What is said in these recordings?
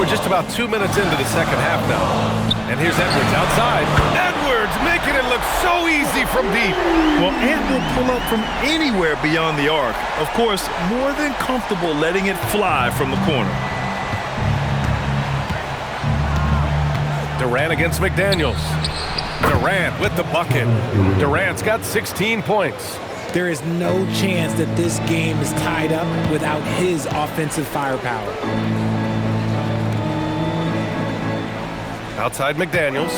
we're just about 2 minutes into the second half now. And here's Edwards outside. Edwards making it look so easy from deep. Well, Ant will pull up from anywhere beyond the arc. Of course, more than comfortable letting it fly from the corner. Durant against McDaniels. Durant with the bucket. Durant's got 16 points. There is no chance that this game is tied up without his offensive firepower. Outside McDaniels.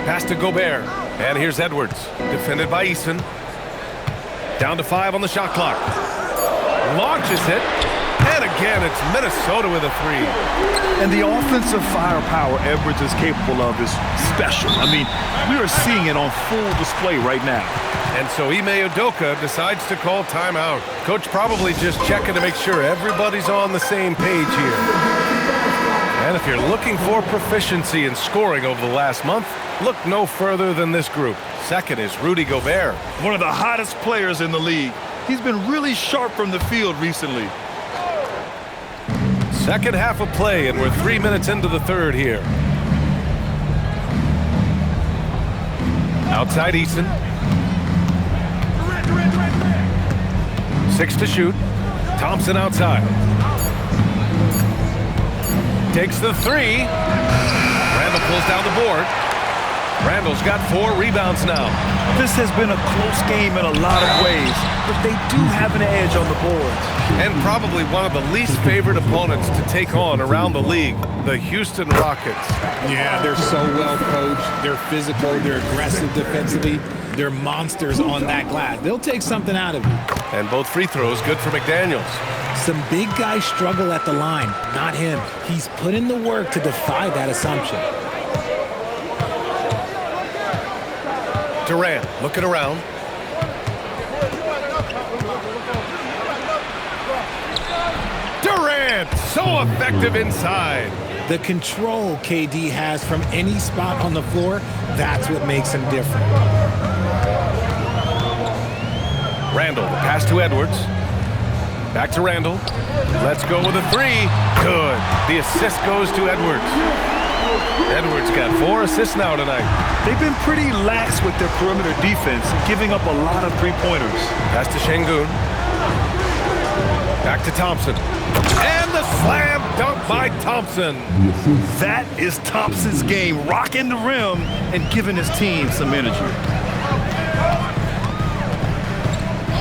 Pass to Gobert. And here's Edwards. Defended by Eason. Down to 5 on the shot clock. Launches it. And again, it's Minnesota with a 3. And the offensive firepower Edwards is capable of is special. I mean, we are seeing it on full display right now. And so Ime Udoka decides to call timeout. Coach probably just checking to make sure everybody's on the same page here. And if you're looking for proficiency in scoring over the last month, look no further than this group. Second is Rudy Gobert. One of the hottest players in the league. He's been really sharp from the field recently. Second half of play, and we're 3 minutes into the third here. Outside Eason. 6 to shoot. Thompson outside. Takes the 3. Randall pulls down the board. Randall's got 4 rebounds now. This has been a close game in a lot of ways, but they do have an edge on the boards. And probably one of the least favored opponents to take on around the league, the Houston Rockets. Yeah, they're so well coached. They're physical. They're aggressive defensively. They're monsters on that glass. They'll take something out of you. And both free throws good for McDaniels. Some big guys struggle at the line. Not him. He's put in the work to defy that assumption. Durant looking around. Durant, so effective inside. The control KD has from any spot on the floor, that's what makes him different. Randall, the pass to Edwards. Back to Randall. Let's go with a 3. Good. The assist goes to Edwards. Edwards got 4 assists now tonight. They've been pretty lax with their perimeter defense, giving up a lot of three-pointers. Pass to Şengün. Back to Thompson. And the slam dunk by Thompson. That is Thompson's game, rocking the rim and giving his team some energy.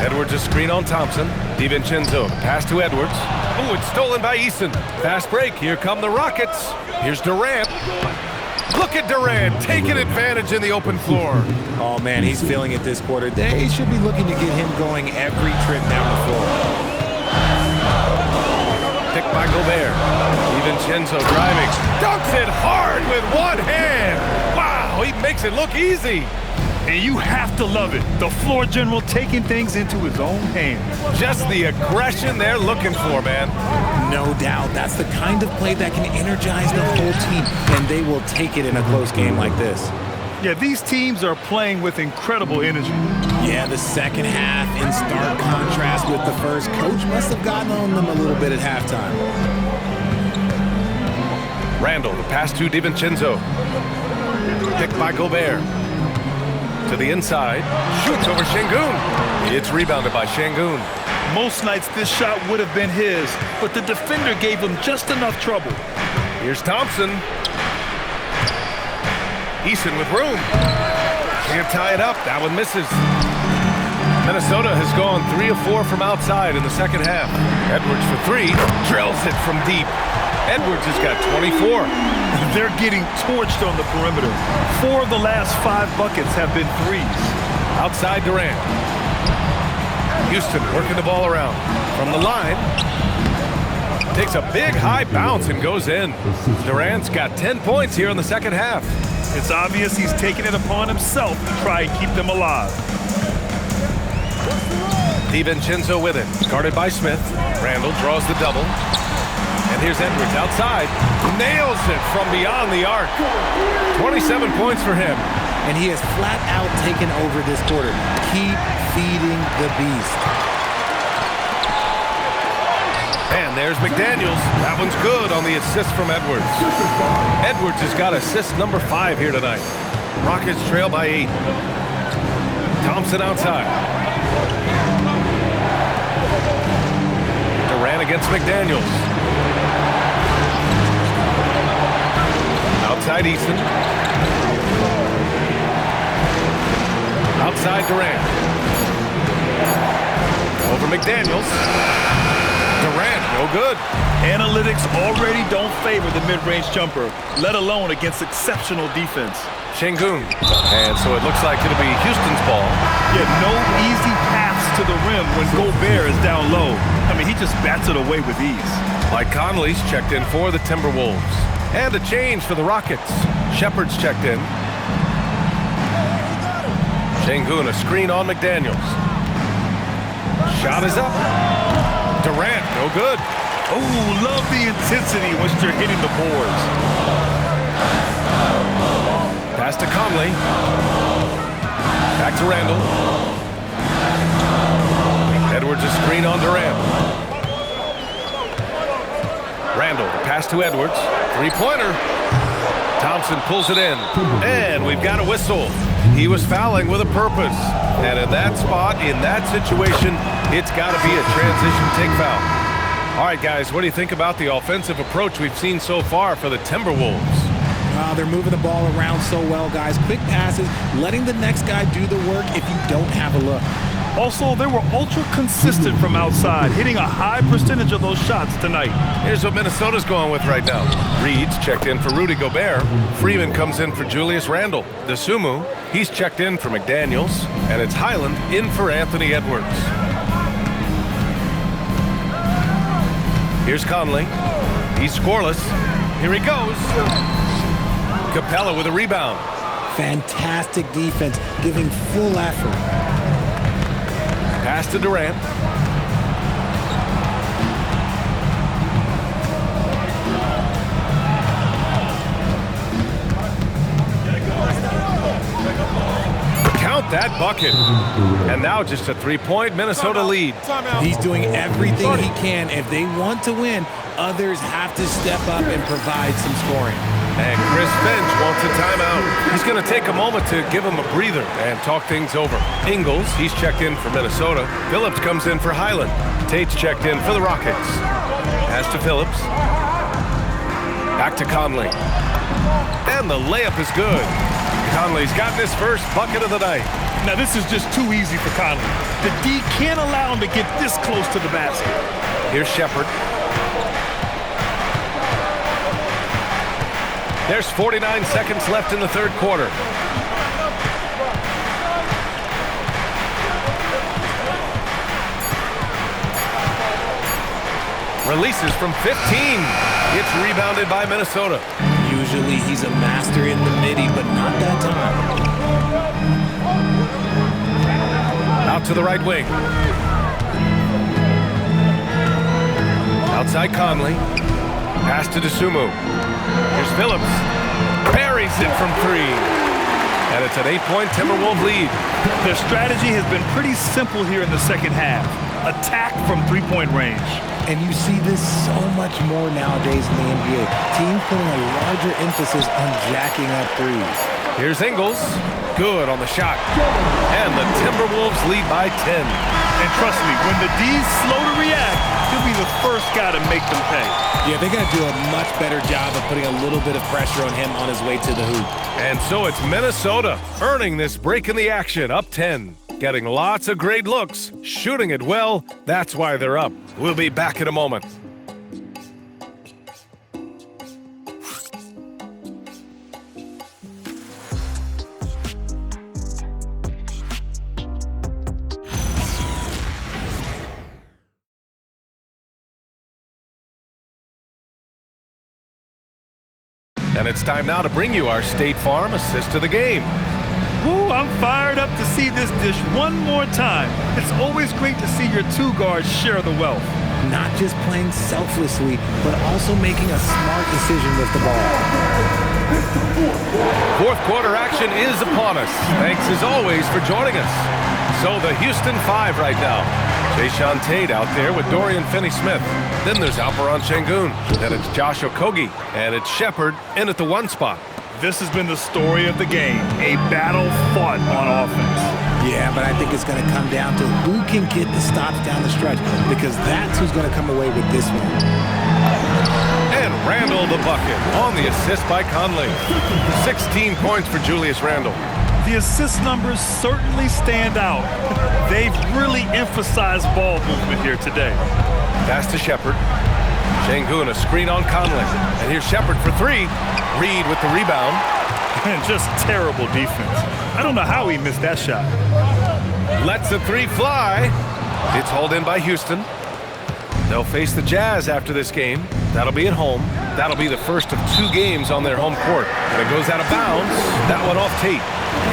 Edwards a screen on Thompson. DiVincenzo, pass to Edwards. Oh, it's stolen by Eason. Fast break, here come the Rockets. Here's Durant. Look at Durant taking advantage in the open floor. Oh man, he's feeling it this quarter. They should be looking to get him going every trip down the floor. Picked by Gobert. DiVincenzo driving. Dunks it hard with one hand. Wow, he makes it look easy. And you have to love it. The floor general taking things into his own hands. Just the aggression they're looking for, man. No doubt. That's the kind of play that can energize the whole team, and they will take it in a close game like this. Yeah, these teams are playing with incredible energy. Yeah, the second half in stark contrast with the first. Coach must have gotten on them a little bit at halftime. Randall, the pass to DiVincenzo. Picked by Gobert. To the inside. Shoots over Şengün. It's rebounded by Şengün. Most nights this shot would have been his, but the defender gave him just enough trouble. Here's Thompson. Eason with room. Can't tie it up. That one misses. Minnesota has gone 3 of 4 from outside in the second half. Edwards for 3. Drills it from deep. Edwards has got 24. They're getting torched on the perimeter. 4 of the last 5 buckets have been threes. Outside Durant. Houston working the ball around. From the line. Takes a big high bounce and goes in. Durant's got 10 points here in the second half. It's obvious he's taking it upon himself to try and keep them alive. DiVincenzo with it. Guarded by Smith. Randall draws the double. And here's Edwards outside. Nails it from beyond the arc. 27 points for him. And he has flat out taken over this quarter. Keep feeding the beast. And there's McDaniels. That one's good on the assist from Edwards. Edwards has got assist number 5 here tonight. Rockets trail by 8. Thompson outside. Durant against McDaniels. Outside Easton. Outside Durant. Over McDaniels. Durant, no good. Analytics already don't favor the mid-range jumper, let alone against exceptional defense. Şengün. And so it looks like it'll be Houston's ball. Yeah, no easy paths to the rim when Gobert is down low. I mean, he just bats it away with ease. Mike Conley's checked in for the Timberwolves. And a change for the Rockets. Shepard's checked in. Şengün, a screen on McDaniels. Shot is up. Durant, no good. Oh, love the intensity once you're hitting the boards. Pass to Conley. Back to Randall. Edwards a screen on Durant. Randall, the pass to Edwards. Three-pointer. Thompson pulls it in. And we've got a whistle. He was fouling with a purpose. And in that spot, in that situation, it's got to be a transition take foul. All right, guys, what do you think about the offensive approach we've seen so far for the Timberwolves? They're moving the ball around so well, guys. Quick passes, letting the next guy do the work if you don't have a look. Also, they were ultra consistent from outside, hitting a high percentage of those shots tonight. Here's what Minnesota's going with right now. Reed's checked in for Rudy Gobert. Freeman comes in for Julius Randle. DeSumo, he's checked in for McDaniels. And it's Highland in for Anthony Edwards. Here's Conley. He's scoreless. Here he goes. Capella with a rebound. Fantastic defense, giving full effort. Pass to Durant. Count that bucket. And now just a three-point Minnesota lead. He's doing everything he can. If they want to win, others have to step up and provide some scoring. And Chris Finch wants a timeout. He's going to take a moment to give him a breather and talk things over. Ingles, he's checked in for Minnesota. Phillips comes in for Highland. Tate's checked in for the Rockets. Pass to Phillips. Back to Conley. And the layup is good. Conley's gotten his first bucket of the night. Now, this is just too easy for Conley. The D can't allow him to get this close to the basket. Here's Shepard. There's 49 seconds left in the third quarter. Releases from 15. It's rebounded by Minnesota. Usually he's a master in the midi, but not that time. Out to the right wing. Outside Conley. Pass to DeSumo. Here's Phillips. Buries it from 3. And it's an 8-point Timberwolves lead. Their strategy has been pretty simple here in the second half. Attack from three-point range. And you see this so much more nowadays in the NBA. Teams putting a larger emphasis on jacking up threes. Here's Ingles. Good on the shot. And the Timberwolves lead by 10. And trust me, when the D's slow to react, he'll be the first guy to make them pay. Yeah, they're going to do a much better job of putting a little bit of pressure on him on his way to the hoop. And so it's Minnesota earning this break in the action, up 10. Getting lots of great looks, shooting it well. That's why they're up. We'll be back in a moment. And it's time now to bring you our State Farm assist of the game. Woo, I'm fired up to see this dish one more time. It's always great to see your two guards share the wealth. Not just playing selflessly, but also making a smart decision with the ball. Fourth quarter action is upon us. Thanks as always for joining us. So the Houston 5 right now. Jayshawn Tate out there with Dorian Finney-Smith. Then there's Alperon Şengün. Then it's Josh Okogie. And it's Shepard in at the 1 spot. This has been the story of the game, a battle fought on offense. Yeah, but I think it's going to come down to who can get the stops down the stretch, because that's who's going to come away with this one. And Randle the bucket on the assist by Conley. 16 points for Julius Randle. The assist numbers certainly stand out. They've really emphasized ball movement here today. Pass to Shepard. Şengün, a screen on Conley. And here's Shepard for 3. Reed with the rebound. And just terrible defense. I don't know how he missed that shot. Lets the 3 fly. It's hauled in by Houston. They'll face the Jazz after this game. That'll be at home. That'll be the first of 2 games on their home court. And it goes out of bounds. That one off Tate.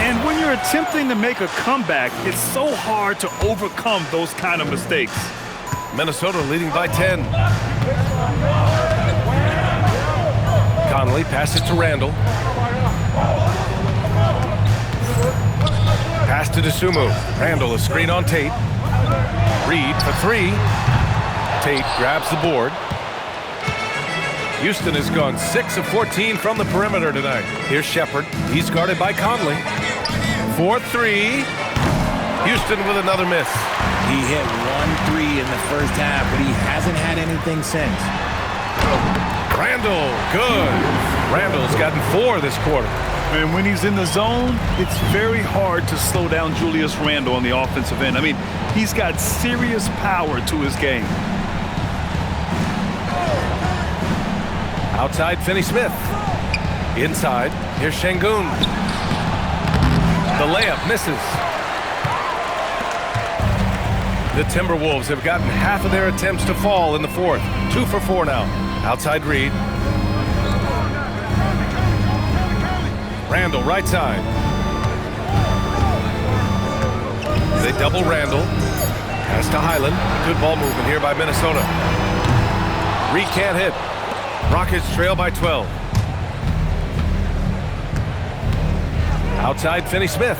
And when you're attempting to make a comeback, it's so hard to overcome those kind of mistakes. Minnesota leading by 10. Conley passes to Randle. Pass to Dosunmu. Randle, a screen on Tate. Reed for 3. Tate grabs the board. Houston has gone 6 of 14 from the perimeter tonight. Here's Shepard. He's guarded by Conley. 4-3. Houston with another miss. He hit 1 3 in the first half, but he hasn't had anything since. Randle, good. Randle's gotten 4 this quarter. And when he's in the zone, it's very hard to slow down Julius Randle on the offensive end. I mean, he's got serious power to his game. Outside, Finney-Smith. Inside, here's Şengün. The layup misses. The Timberwolves have gotten half of their attempts to fall in the fourth. 2 for 4 now. Outside Reed. Randle, right side. They double Randle. Pass to Highland. Good ball movement here by Minnesota. Reed can't hit. Rockets trail by 12. Outside Finney-Smith.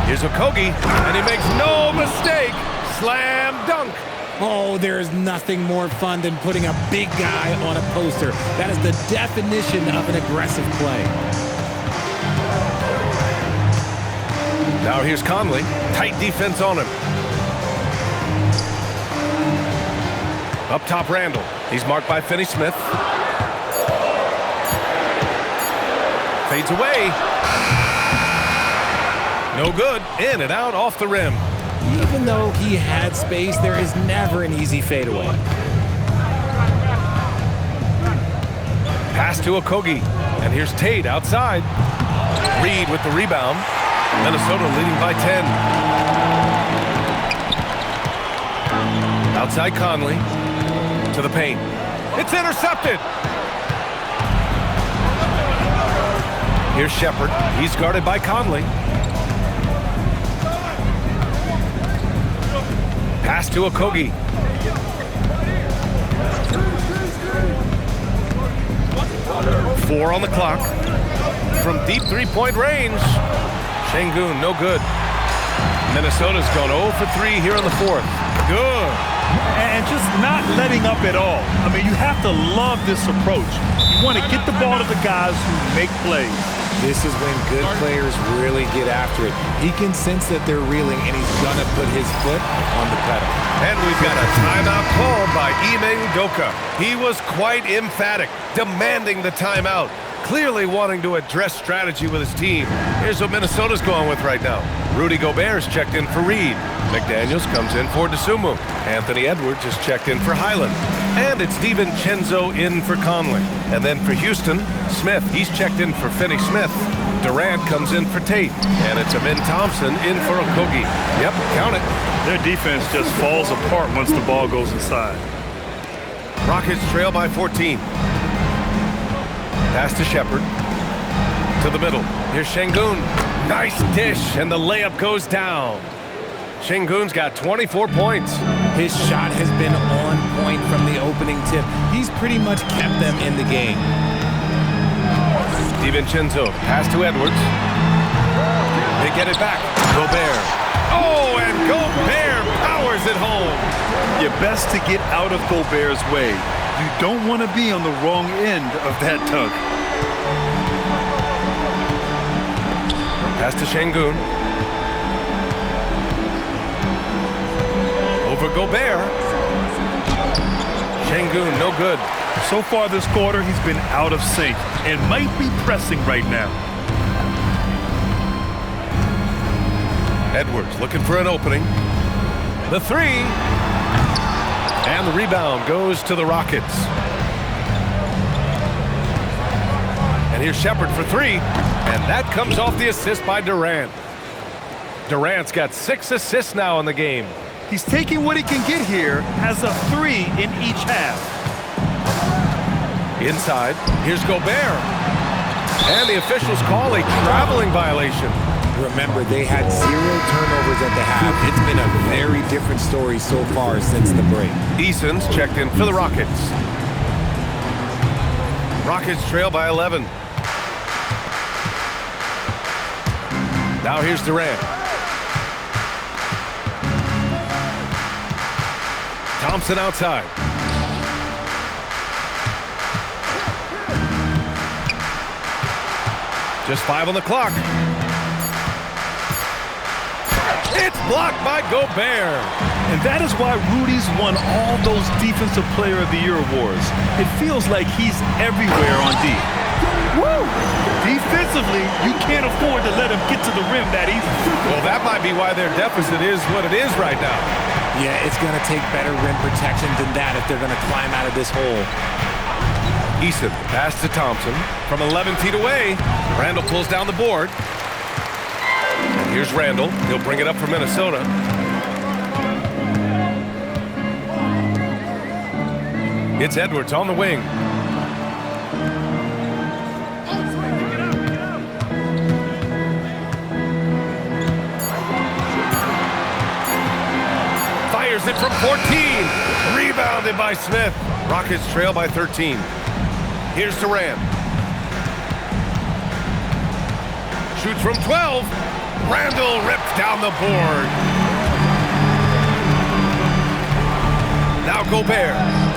Here's Okogie, and he makes no mistake. Slam dunk. Oh, there's nothing more fun than putting a big guy on a poster. That is the definition of an aggressive play. Now here's Conley. Tight defense on him. Up top, Randle. He's marked by Finney-Smith. Fades away. No good. In and out off the rim. Even though he had space, there is never an easy fadeaway. Pass to Okogie. And here's Tate outside. Reed with the rebound. Minnesota leading by 10. Outside Conley. To the paint. It's intercepted. Here's Shepard. He's guarded by Conley. Pass to Okogie. Four on the clock. From deep three-point range. Şengün, no good. Minnesota's gone 0 for 3 here in the fourth. Good. And just not letting up at all. I mean, you have to love this approach. You want to get the ball to the guys who make plays. This is when good players really get after it. He can sense that they're reeling, and he's going to put his foot on the pedal. And we've got a timeout called by Ime Udoka. He was quite emphatic, demanding the timeout, clearly wanting to address strategy with his team. Here's what Minnesota's going with right now. Rudy Gobert's checked in for Reed. McDaniels comes in for Dosunmu. Anthony Edwards is checked in for Highland. And it's DiVincenzo in for Conley. And then for Houston, Smith, he's checked in for Finney-Smith. Durant comes in for Tate. And it's Amin Thompson in for Okogie. Yep, count it. Their defense just falls apart once the ball goes inside. Rockets trail by 14. Pass to Shepard. To the middle. Here's Şengün. Nice dish, and the layup goes down. Şengün's got 24 points. His shot has been on point from the opening tip. He's pretty much kept them in the game. DiVincenzo, pass to Edwards. They get it back. Gobert. Oh, and Gobert powers it home. You're best to get out of Gobert's way. You don't want to be on the wrong end of that tug. Pass to Şengün. Over Gobert. Şengün, no good. So far this quarter, he's been out of sync and might be pressing right now. Edwards looking for an opening. The three. And the rebound goes to the Rockets. And here's Shepherd for three. And that comes off the assist by Durant. Durant's got 6 assists now in the game. He's taking what he can get here, has a 3 in each half. Inside, here's Gobert. And the officials call a traveling violation. Remember, they had 0 turnovers at the half. It's been a very different story so far since the break. Eason's checked in for the Rockets. Rockets trail by 11. Now here's Durant. Thompson outside. Just 5 on the clock. It's blocked by Gobert. And that is why Rudy's won all those Defensive Player of the Year awards. It feels like he's everywhere on D. Woo! Defensively, you can't afford to let him get to the rim that easy. Well, that might be why their deficit is what it is right now. Yeah, it's going to take better rim protection than that if they're going to climb out of this hole. Eason, pass to Thompson from 11 feet away. Randall pulls down the board. And here's Randall. He'll bring it up for Minnesota. It's Edwards on the wing. Fires it from 14. Rebounded by Smith. Rockets trail by 13. Here's Durant. Shoots from 12. Randall rips down the board. Now Gobert.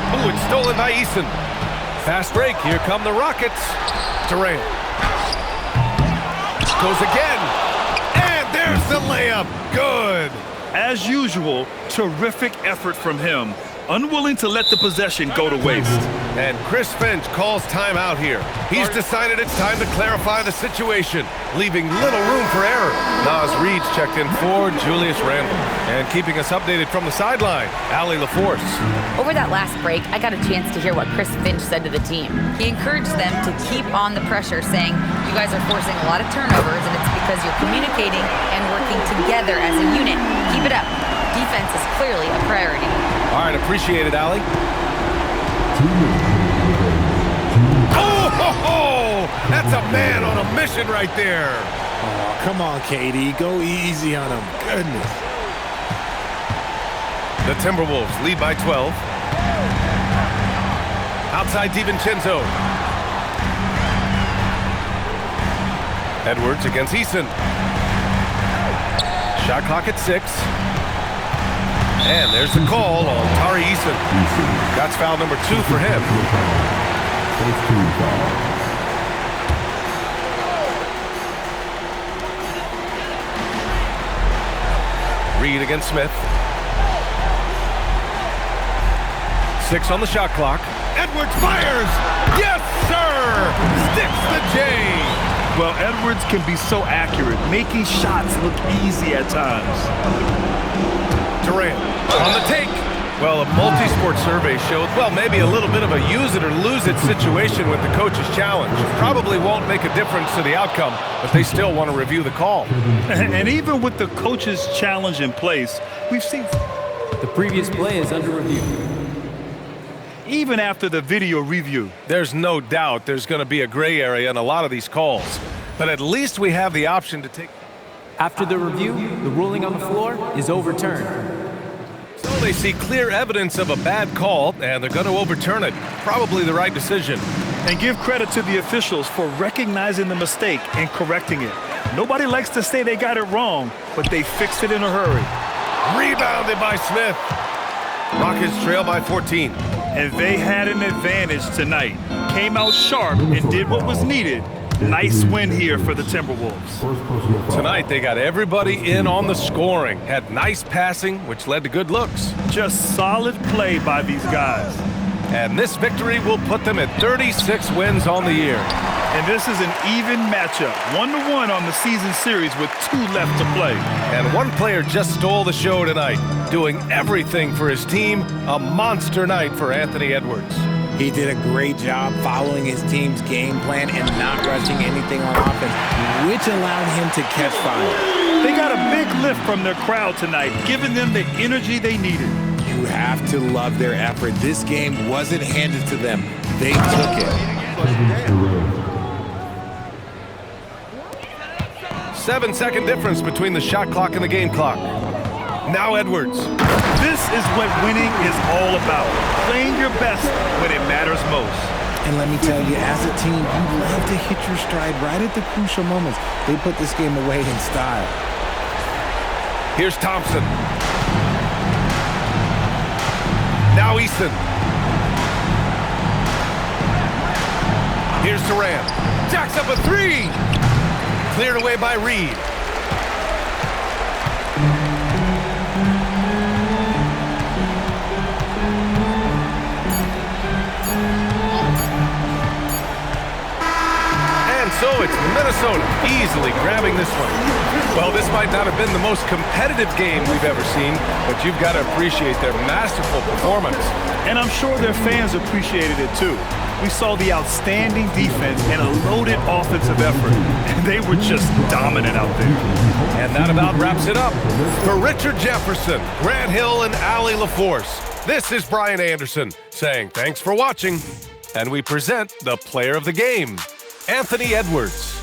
Oh, it's stolen by Eason. Fast break. Here come the Rockets. Durant. Goes again. And there's the layup. Good. As usual, terrific effort from him. Unwilling to let the possession go to waste. And Chris Finch calls timeout here. He's decided it's time to clarify the situation, leaving little room for error. Nas Reed's checked in for Julius Randle. And keeping us updated from the sideline, Allie LaForce. Over that last break, I got a chance to hear what Chris Finch said to the team. He encouraged them to keep on the pressure, saying, you guys are forcing a lot of turnovers, and it's because you're communicating and working together as a unit. Keep it up. Defense is clearly a priority. All right, appreciate it, Allie. Oh, ho, ho! That's a man on a mission right there. Oh, come on, KD. Go easy on him. Goodness. The Timberwolves lead by 12. Outside DiVincenzo. Edwards against Eason. Shot clock at 6. And there's the call on Tari Eason. That's foul number 2 for him. Reed against Smith. 6 on the shot clock. Edwards fires! Yes, sir! Sticks the J! Well, Edwards can be so accurate, making shots look easy at times. Durant on the take. Well, a multi-sport survey showed, well, maybe a little bit of a use it or lose it situation with the coach's challenge. Probably won't make a difference to the outcome, but they still want to review the call. And even with the coach's challenge in place, we've seen the previous play is under review. Even after the video review. There's no doubt there's going to be a gray area in a lot of these calls, but at least we have the option to take. After the review, the ruling on the floor is overturned. So they see clear evidence of a bad call, and they're going to overturn it. Probably the right decision. And give credit to the officials for recognizing the mistake and correcting it. Nobody likes to say they got it wrong, but they fixed it in a hurry. Rebounded by Smith. Rockets trail by 14. And they had an advantage tonight. Came out sharp and did what was needed. Nice win here for the Timberwolves. Tonight, they got everybody in on the scoring. Had nice passing, which led to good looks. Just solid play by these guys. And this victory will put them at 36 wins on the year. And this is an even matchup, 1-1 on the season series with 2 left to play. And one player just stole the show tonight, doing everything for his team. A monster night for Anthony Edwards. He did a great job following his team's game plan and not rushing anything on offense, which allowed him to catch fire. They got a big lift from their crowd tonight, giving them the energy they needed. You have to love their effort. This game wasn't handed to them. They took it. 7-second difference between the shot clock and the game clock. Now Edwards. This is what winning is all about. Playing your best when it matters most. And let me tell you, as a team, you love to hit your stride right at the crucial moments. They put this game away in style. Here's Thompson. Now Easton. Here's Durant. Jacks up a 3. Cleared away by Reed. And so it's Minnesota easily grabbing this one. Well, this might not have been the most competitive game we've ever seen, but you've got to appreciate their masterful performance. And I'm sure their fans appreciated it too. We saw the outstanding defense and a loaded offensive effort. And they were just dominant out there. And that about wraps it up. For Richard Jefferson, Grant Hill, and Allie LaForce, this is Brian Anderson saying thanks for watching. And we present the player of the game, Anthony Edwards.